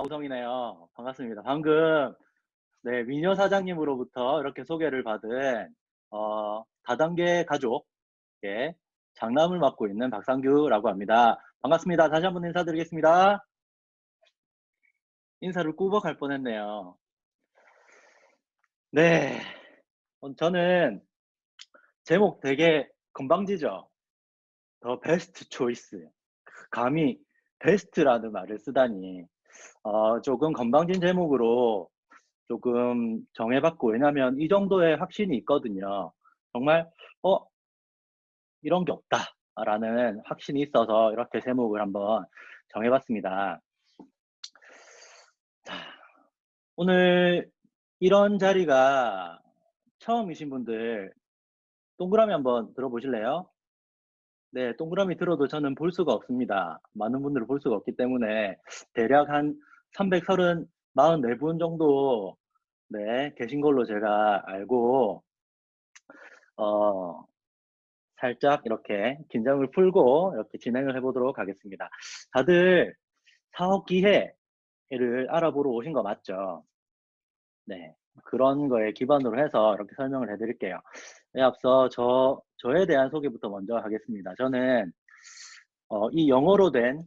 우성이네요. 반갑습니다. 방금 네, 미녀 사장님으로부터 이렇게 소개를 받은 다단계 가족의 장남을 맡고 있는 박상규라고 합니다. 반갑습니다. 다시 한번 인사드리겠습니다. 인사를 꾸벅할 뻔했네요. 네, 저는 제목 되게 건방지죠. 더 베스트 초이스. 감히 베스트라는 말을 쓰다니. 조금 건방진 제목으로 조금 정해봤고, 왜냐면 이 정도의 확신이 있거든요. 정말 어 이런 게 없다라는 확신이 있어서 이렇게 제목을 한번 정해봤습니다. 자, 오늘 이런 자리가 처음이신 분들 동그라미 한번 들어보실래요? 네, 동그라미 들어도 저는 볼 수가 없습니다. 많은 분들을 볼 수가 없기 때문에 대략 한 344분 정도 네, 계신 걸로 제가 알고 어 살짝 이렇게 긴장을 풀고 이렇게 진행을 해 보도록 하겠습니다. 다들 사업 기회를 알아보러 오신 거 맞죠? 네. 그런 거에 기반으로 해서 이렇게 설명을 해 드릴게요. 네, 앞서 저에 대한 소개부터 먼저 하겠습니다. 저는 이 영어로 된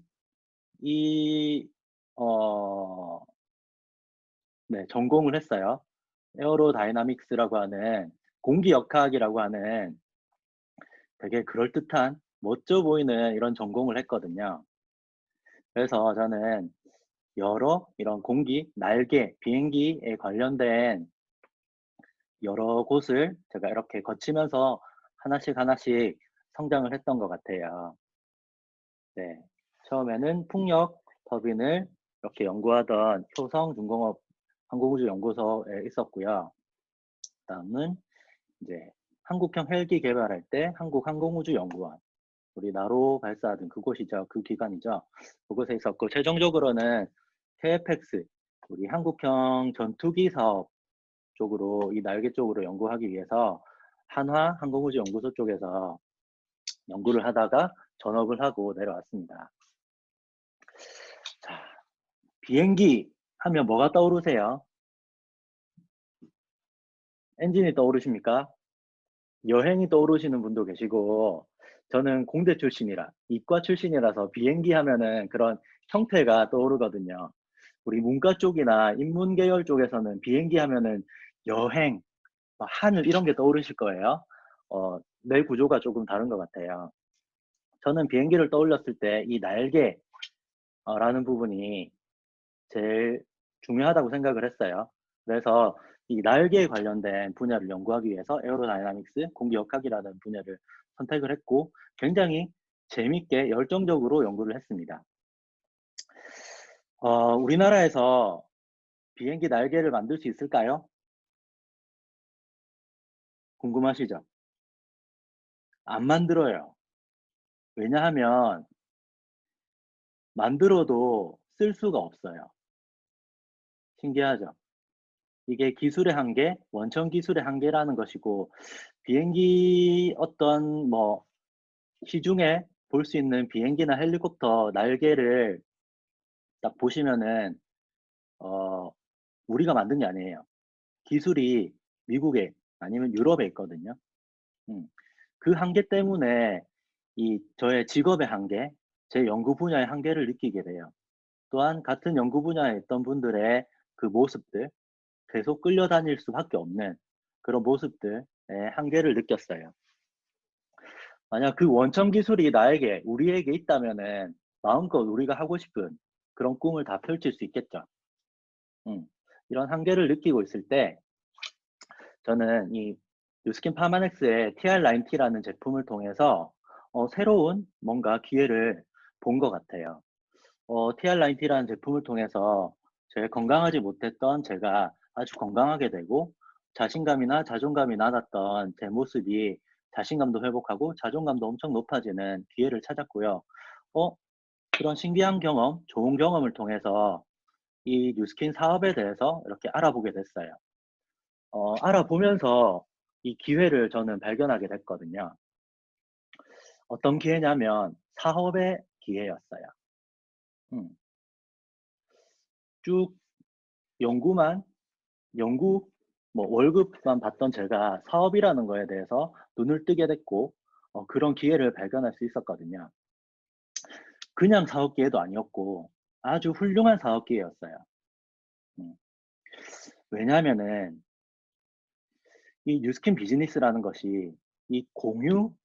이 어 네, 전공을 했어요. 에어로다이나믹스라고 하는 공기역학이라고 하는 되게 그럴듯한 멋져 보이는 이런 전공을 했거든요. 그래서 저는 여러 이런 공기, 날개, 비행기에 관련된 여러 곳을 제가 이렇게 거치면서 하나씩 하나씩 성장을 했던 것 같아요. 네. 처음에는 풍력 터빈을 이렇게 연구하던 효성중공업 항공우주연구소에 있었고요. 그다음은 이제 한국형 헬기 개발할 때 한국항공우주연구원, 우리 나로 발사하던 그곳이죠. 그 기관이죠. 그곳에 있었고, 최종적으로는 KFX, 우리 한국형 전투기 사업 쪽으로, 이 날개 쪽으로 연구하기 위해서 한화 항공우주연구소 쪽에서 연구를 하다가 전업을 하고 내려왔습니다. 자, 비행기 하면 뭐가 떠오르세요? 엔진이 떠오르십니까? 여행이 떠오르시는 분도 계시고, 저는 공대 출신이라, 이과 출신이라서 비행기 하면은 그런 형태가 떠오르거든요. 우리 문과 쪽이나 인문 계열 쪽에서는 비행기 하면은 여행, 하늘 이런 게 떠오르실 거예요. 뇌 구조가 조금 다른 것 같아요. 저는 비행기를 떠올렸을 때 이 날개라는 부분이 제일 중요하다고 생각을 했어요. 그래서 이 날개에 관련된 분야를 연구하기 위해서 에어로다이나믹스, 공기역학이라는 분야를 선택을 했고, 굉장히 재밌게 열정적으로 연구를 했습니다. 우리나라에서 비행기 날개를 만들 수 있을까요? 궁금하시죠? 안 만들어요. 왜냐하면 만들어도 쓸 수가 없어요. 신기하죠? 이게 기술의 한계, 원천 기술의 한계라는 것이고, 비행기 어떤 뭐 시중에 볼 수 있는 비행기나 헬리콥터 날개를 딱 보시면은 어 우리가 만든 게 아니에요. 기술이 미국에 아니면 유럽에 있거든요. 음. 그 한계 때문에 이 저의 직업의 한계, 제 연구 분야의 한계를 느끼게 돼요. 또한 같은 연구 분야에 있던 분들의 그 모습들, 계속 끌려다닐 수밖에 없는 그런 모습들의 한계를 느꼈어요. 만약 그 원천 기술이 나에게, 우리에게 있다면은 마음껏 우리가 하고 싶은 그런 꿈을 다 펼칠 수 있겠죠. 음. 이런 한계를 느끼고 있을 때 저는 이 뉴스킨 파마넥스의 TR9T라는 제품을 통해서 새로운 뭔가 기회를 본 것 같아요. TR9T라는 제품을 통해서 제 건강하지 못했던 제가 아주 건강하게 되고, 자신감이나 자존감이 낮았던 제 모습이 자신감도 회복하고 자존감도 엄청 높아지는 기회를 찾았고요. 어, 그런 신기한 경험, 좋은 경험을 통해서 이 뉴스킨 사업에 대해서 이렇게 알아보게 됐어요. 알아보면서 이 기회를 저는 발견하게 됐거든요. 어떤 기회냐면 사업의 기회였어요. 음. 쭉 연구 뭐 월급만 받던 제가 사업이라는 거에 대해서 눈을 뜨게 됐고 그런 기회를 발견할 수 있었거든요. 그냥 사업 기회도 아니었고 아주 훌륭한 사업 기회였어요. 음. 왜냐하면은 이 뉴스킨 비즈니스라는 것이 이 공유라는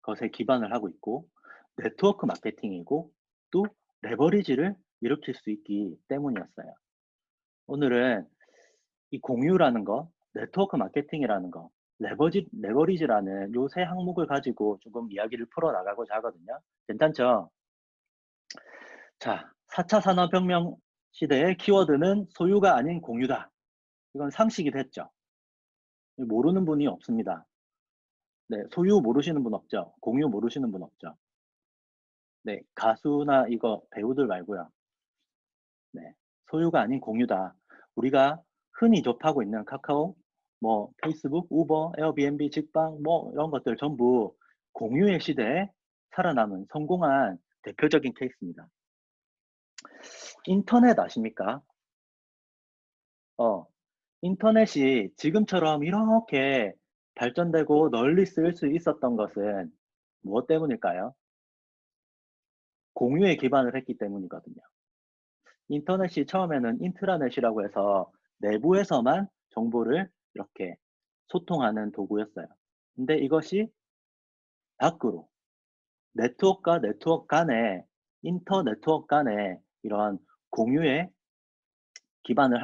것에 기반을 하고 있고 네트워크 마케팅이고 또 레버리지를 일으킬 수 있기 때문이었어요. 오늘은 이 공유라는 거, 네트워크 마케팅이라는 거, 레버리지라는 요 세 항목을 가지고 조금 이야기를 풀어 나가고자 하거든요. 괜찮죠? 자, 4차 산업혁명 시대의 키워드는 소유가 아닌 공유다. 이건 상식이 됐죠. 모르는 분이 없습니다. 네, 소유 모르시는 분 없죠. 공유 모르시는 분 없죠. 네, 가수나 이거 배우들 말고요. 네, 소유가 아닌 공유다. 우리가 흔히 접하고 있는 카카오, 뭐 페이스북, 우버, 에어비앤비, 직방 뭐 이런 것들 전부 공유의 시대에 살아남은 성공한 대표적인 케이스입니다. 인터넷 아십니까? 어, 인터넷이 지금처럼 이렇게 발전되고 널리 쓰일 수 있었던 것은 무엇 때문일까요? 공유에 기반을 했기 때문이거든요. 인터넷이 처음에는 인트라넷이라고 해서 내부에서만 정보를 이렇게 소통하는 도구였어요. 근데 이것이 밖으로 네트워크와 네트워크 간에 인터 네트워크 간에 이러한 공유에 기반을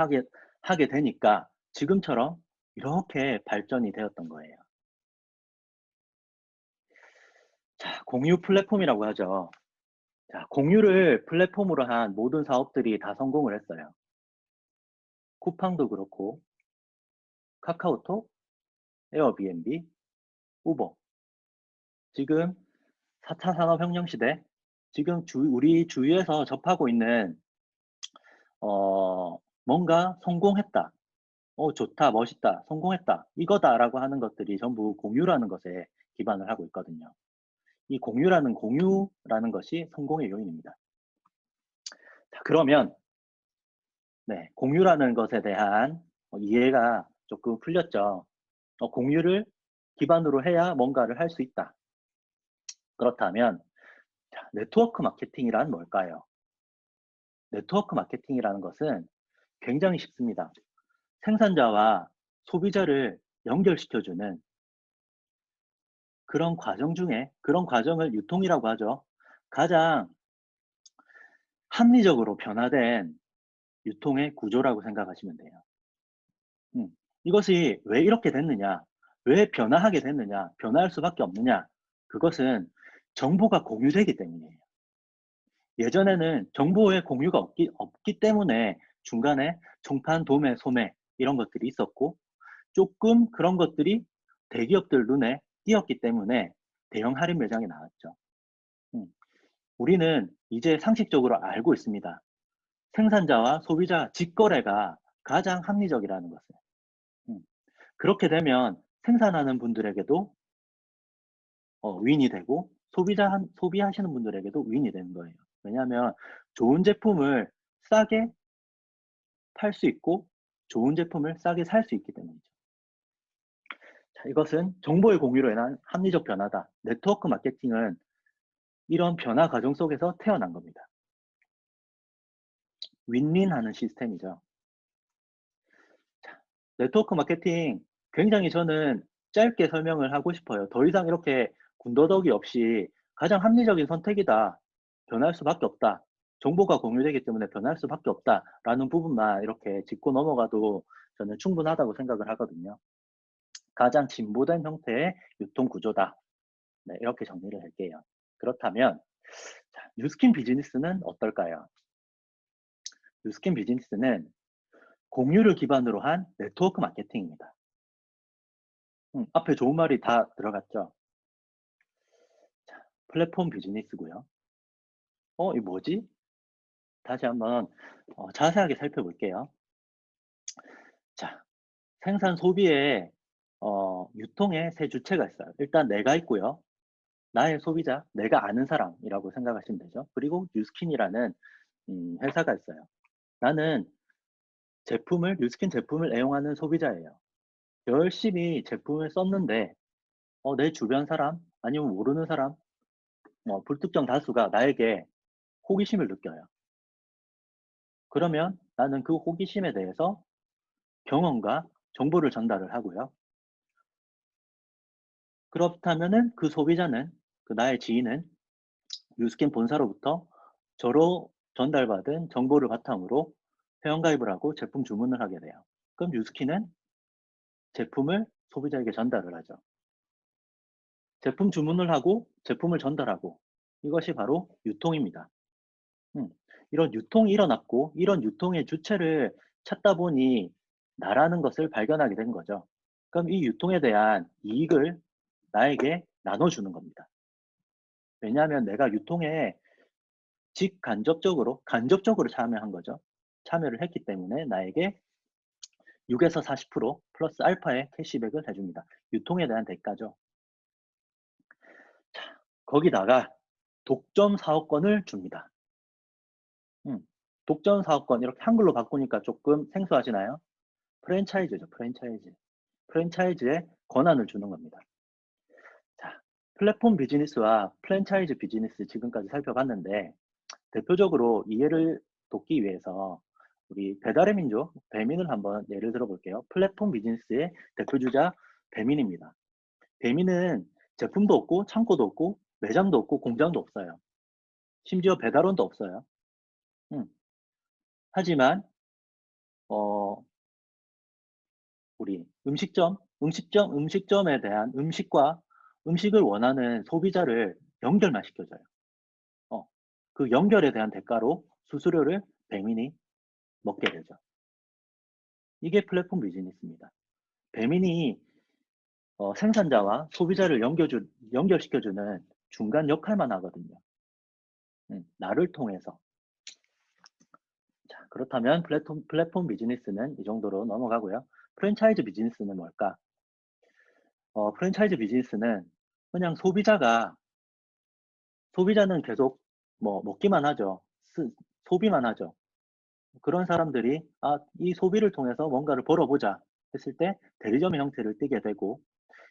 하게 되니까 지금처럼 이렇게 발전이 되었던 거예요. 자, 공유 플랫폼이라고 하죠. 자, 공유를 플랫폼으로 한 모든 사업들이 다 성공을 했어요. 쿠팡도 그렇고 카카오톡, 에어비앤비, 우버. 지금 4차 산업혁명 시대, 지금 우리 주위에서 접하고 있는 뭔가 성공했다, 좋다, 멋있다, 성공했다, 이거다라고 하는 것들이 전부 공유라는 것에 기반을 하고 있거든요. 이 공유라는 것이 성공의 요인입니다. 자, 그러면 네, 공유라는 것에 대한 이해가 조금 풀렸죠. 공유를 기반으로 해야 뭔가를 할 수 있다. 그렇다면 자, 네트워크 마케팅이란 뭘까요? 네트워크 마케팅이라는 것은 굉장히 쉽습니다. 생산자와 소비자를 연결시켜주는 그런 과정 중에 그런 과정을 유통이라고 하죠. 가장 합리적으로 변화된 유통의 구조라고 생각하시면 돼요. 음, 이것이 왜 이렇게 됐느냐? 왜 변화하게 됐느냐? 변화할 수밖에 없느냐? 그것은 정보가 공유되기 때문이에요. 예전에는 정보의 공유가 없기 때문에 중간에 청판, 도매, 소매 이런 것들이 있었고 조금 그런 것들이 대기업들 눈에 띄었기 때문에 대형 할인 매장이 나왔죠. 음, 우리는 이제 상식적으로 알고 있습니다. 생산자와 소비자 직거래가 가장 합리적이라는 것을. 음, 그렇게 되면 생산하는 분들에게도 윈이 되고 소비하시는 분들에게도 윈이 되는 거예요. 왜냐하면 좋은 제품을 싸게 팔 수 있고 좋은 제품을 싸게 살 수 있기 때문이죠. 자, 이것은 정보의 공유로 인한 합리적 변화다. 네트워크 마케팅은 이런 변화 과정 속에서 태어난 겁니다. 윈윈하는 시스템이죠. 자, 네트워크 마케팅 굉장히 저는 짧게 설명을 하고 싶어요. 더 이상 이렇게 군더더기 없이 가장 합리적인 선택이다. 변할 수밖에 없다. 정보가 공유되기 때문에 변할 수밖에 없다라는 부분만 이렇게 짚고 넘어가도 저는 충분하다고 생각을 하거든요. 가장 진보된 형태의 유통 구조다. 네, 이렇게 정리를 할게요. 그렇다면 자, 뉴스킨 비즈니스는 어떨까요? 뉴스킨 비즈니스는 공유를 기반으로 한 네트워크 마케팅입니다. 앞에 좋은 말이 다 들어갔죠? 자, 플랫폼 비즈니스고요. 이 뭐지? 다시 한번 자세하게 살펴볼게요. 자, 생산 소비의 유통의 세 주체가 있어요. 일단 내가 있고요. 나의 소비자, 내가 아는 사람이라고 생각하시면 되죠. 그리고 뉴스킨이라는 회사가 있어요. 나는 뉴스킨 제품을 애용하는 소비자예요. 열심히 제품을 썼는데 내 주변 사람 아니면 모르는 사람 불특정 다수가 나에게 호기심을 느껴요. 그러면 나는 그 호기심에 대해서 경험과 정보를 전달을 하고요. 그렇다면은 그 소비자는 나의 지인은 뉴스킨 본사로부터 저로 전달받은 정보를 바탕으로 회원가입을 하고 제품 주문을 하게 돼요. 그럼 뉴스킨은 제품을 소비자에게 전달을 하죠. 제품 주문을 하고 제품을 전달하고 이것이 바로 유통입니다. 음, 이런 유통이 일어났고 이런 유통의 주체를 찾다 보니 나라는 것을 발견하게 된 거죠. 그럼 이 유통에 대한 이익을 나에게 나눠주는 겁니다. 왜냐하면 내가 유통에 간접적으로 참여한 거죠. 참여를 했기 때문에 나에게 6에서 40% 플러스 알파의 캐시백을 해줍니다. 유통에 대한 대가죠. 자, 거기다가 독점 사업권을 줍니다. 독점 사업권 이렇게 한글로 바꾸니까 조금 생소하시나요? 프랜차이즈죠, 프랜차이즈. 프랜차이즈에 권한을 주는 겁니다. 자, 플랫폼 비즈니스와 프랜차이즈 비즈니스 지금까지 살펴봤는데 대표적으로 이해를 돕기 위해서 우리 배달의 민족 배민을 한번 예를 들어 볼게요. 플랫폼 비즈니스의 대표주자 배민입니다. 배민은 제품도 없고 창고도 없고 매장도 없고 공장도 없어요. 심지어 배달원도 없어요. 음, 하지만 어, 우리 음식점에 대한 음식을 원하는 소비자를 연결만 시켜줘요. 어, 그 연결에 대한 대가로 수수료를 배민이 먹게 되죠. 이게 플랫폼 비즈니스입니다. 배민이 생산자와 소비자를 연결시켜주는 중간 역할만 하거든요. 나를 통해서. 자, 그렇다면 플랫폼 비즈니스는 이 정도로 넘어가고요. 프랜차이즈 비즈니스는 뭘까? 프랜차이즈 비즈니스는 그냥 소비자는 계속 먹기만 하죠. 소비만 하죠. 그런 사람들이 이 소비를 통해서 뭔가를 벌어보자 했을 때 대리점의 형태를 띠게 되고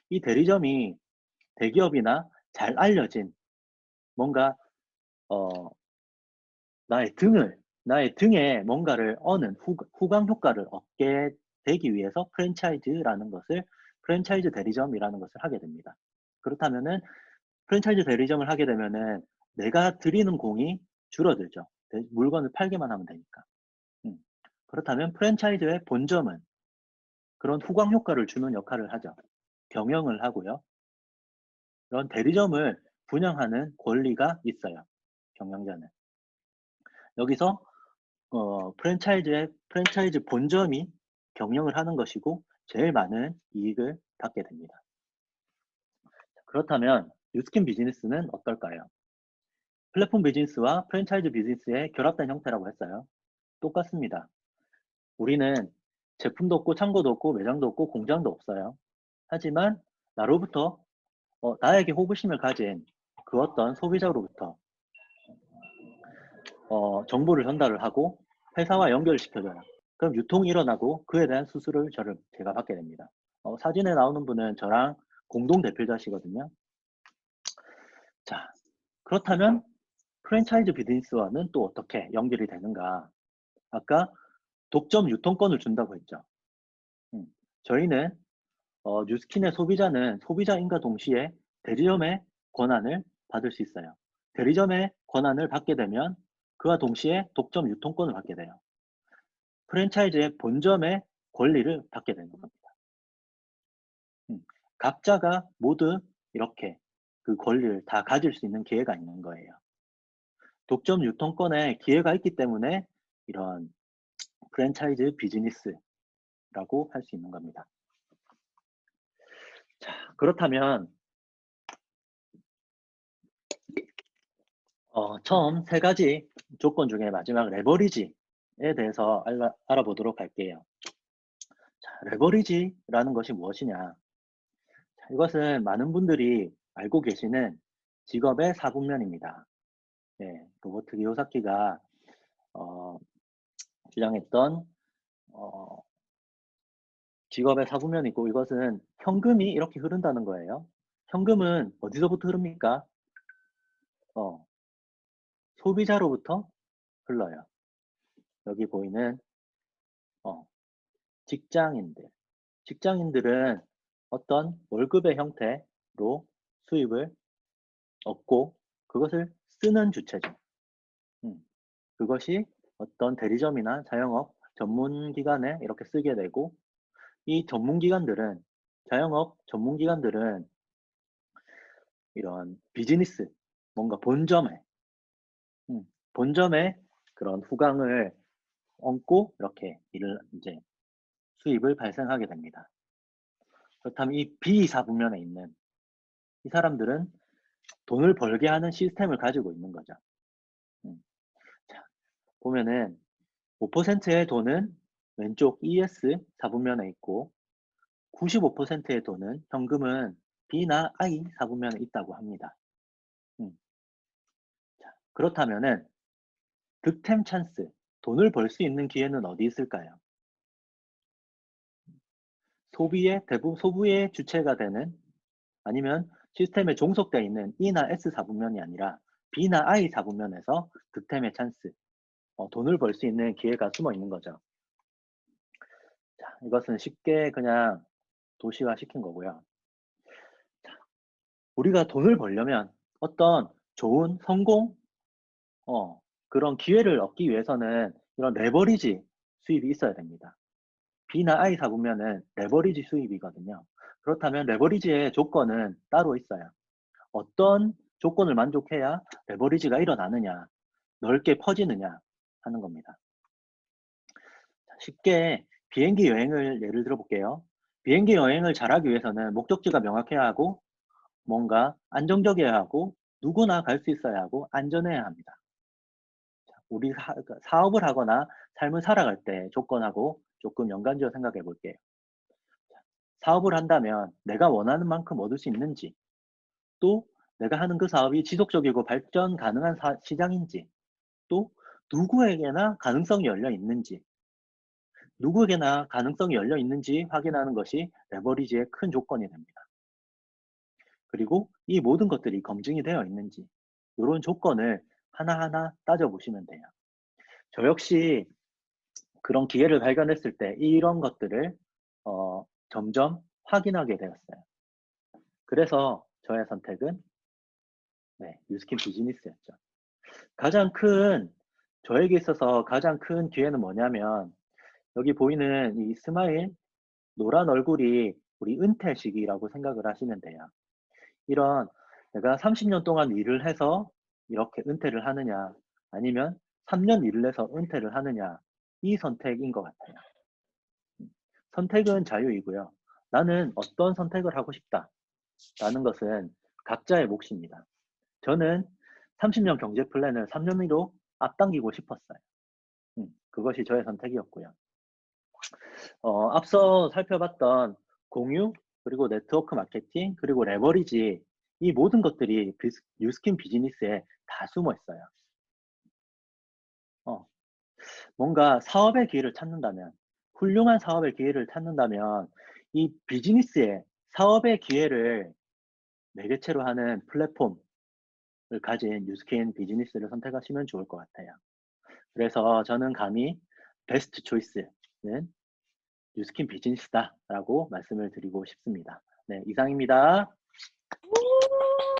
이 대리점이 대기업이나 잘 알려진 뭔가 어, 나의 등에 뭔가를 어는 후광 효과를 얻게 되기 위해서 프랜차이즈 대리점이라는 것을 하게 됩니다. 그렇다면은 프랜차이즈 대리점을 하게 되면은 내가 들이는 공이 줄어들죠. 물건을 팔기만 하면 되니까. 음. 그렇다면 프랜차이즈의 본점은 그런 후광 효과를 주는 역할을 하죠. 경영을 하고요. 그런 대리점을 분양하는 권리가 있어요. 경영자는. 여기서 프랜차이즈 본점이 경영을 하는 것이고 제일 많은 이익을 받게 됩니다. 그렇다면 뉴스킨 비즈니스는 어떨까요? 플랫폼 비즈니스와 프랜차이즈 비즈니스의 결합된 형태라고 했어요. 똑같습니다. 우리는 제품도 없고 창고도 없고 매장도 없고 공장도 없어요. 하지만 나로부터 나에게 호기심을 가진 그 어떤 소비자로부터 정보를 전달을 하고 회사와 연결시켜줘요. 그럼 유통이 일어나고 그에 대한 수수료를 제가 받게 됩니다. 사진에 나오는 분은 저랑 공동 대표자시거든요. 자, 그렇다면 프랜차이즈 비즈니스와는 또 어떻게 연결이 되는가? 아까 독점 유통권을 준다고 했죠. 저희는 뉴스킨의 소비자는 소비자인과 동시에 대리점의 권한을 받을 수 있어요. 대리점의 권한을 받게 되면 그와 동시에 독점 유통권을 받게 돼요. 프랜차이즈의 본점의 권리를 받게 되는 겁니다. 각자가 모두 이렇게 그 권리를 다 가질 수 있는 기회가 있는 거예요. 독점 유통권에 기회가 있기 때문에 이런 프랜차이즈 비즈니스라고 할 수 있는 겁니다. 자, 그렇다면 처음 세 가지 조건 중에 마지막 레버리지에 대해서 알아보도록 할게요. 자, 레버리지라는 것이 무엇이냐? 자, 이것은 많은 분들이 알고 계시는 직업의 4분면입니다. 네, 로버트 기요사키가 주장했던 직업의 사부면이 있고, 이것은 현금이 이렇게 흐른다는 거예요. 현금은 어디서부터 흐릅니까? 소비자로부터 흘러요. 여기 보이는 직장인들은 어떤 월급의 형태로 수입을 얻고 그것을 쓰는 주체죠. 그것이 어떤 대리점이나 자영업 전문기관에 이렇게 쓰게 되고, 이 자영업 전문기관들은 이런 비즈니스, 뭔가 본점에 그런 후광을 얹고 이렇게 수입을 발생하게 됩니다. 그렇다면 이 비사부면에 있는 이 사람들은 돈을 벌게 하는 시스템을 가지고 있는 거죠. 자, 보면은 5%의 돈은 왼쪽 ES 사부면에 있고 95%의 돈은 현금은 B나 I 사부면에 있다고 합니다. 자, 그렇다면은 득템 찬스, 돈을 벌 수 있는 기회는 어디 있을까요? 소부의 주체가 되는, 아니면 시스템에 종속되어 있는 E나 S 사부면이 아니라 B나 I 사부면에서 득템의 찬스, 돈을 벌 수 있는 기회가 숨어 있는 거죠. 자, 이것은 쉽게 그냥 도시화시킨 거고요. 자, 우리가 돈을 벌려면 어떤 좋은 성공, 그런 기회를 얻기 위해서는 이런 레버리지 수입이 있어야 됩니다. B나 I 사부면은 레버리지 수입이거든요. 그렇다면 레버리지의 조건은 따로 있어요. 어떤 조건을 만족해야 레버리지가 일어나느냐, 넓게 퍼지느냐 하는 겁니다. 쉽게 비행기 여행을 예를 들어 볼게요. 비행기 여행을 잘하기 위해서는 목적지가 명확해야 하고, 뭔가 안정적이어야 하고, 누구나 갈 수 있어야 하고, 안전해야 합니다. 우리 사업을 하거나 삶을 살아갈 때 조건하고 조금 연관지어 생각해 볼게요. 사업을 한다면 내가 원하는 만큼 얻을 수 있는지, 또 내가 하는 그 사업이 지속적이고 발전 가능한 시장인지, 또 누구에게나 가능성이 열려 있는지, 확인하는 것이 레버리지의 큰 조건이 됩니다. 그리고 이 모든 것들이 검증이 되어 있는지, 이런 조건을 하나하나 따져보시면 돼요. 저 역시 그런 기회를 발견했을 때 이런 것들을 점점 확인하게 되었어요. 그래서 저의 선택은 뉴스킨 비즈니스였죠. 저에게 있어서 가장 큰 기회는 뭐냐면, 여기 보이는 이 스마일, 노란 얼굴이 우리 은퇴 시기라고 생각을 하시면 돼요. 이런, 내가 30년 동안 일을 해서 이렇게 은퇴를 하느냐, 아니면 3년 일을 해서 은퇴를 하느냐, 이 선택인 것 같아요. 선택은 자유이고요. 나는 어떤 선택을 하고 싶다 라는 것은 각자의 몫입니다. 저는 30년 경제 플랜을 3년 뒤로 앞당기고 싶었어요. 그것이 저의 선택이었고요. 앞서 살펴봤던 공유, 그리고 네트워크 마케팅, 그리고 레버리지, 이 모든 것들이 뉴스킨 비즈니스에 다 숨어 있어요. 뭔가 사업의 기회를 찾는다면, 훌륭한 사업의 기회를 찾는다면, 이 사업의 기회를 매개체로 하는 플랫폼을 가진 뉴스킨 비즈니스를 선택하시면 좋을 것 같아요. 그래서 저는 감히 베스트 초이스는 뉴스킨 비즈니스다라고 말씀을 드리고 싶습니다. 네, 이상입니다.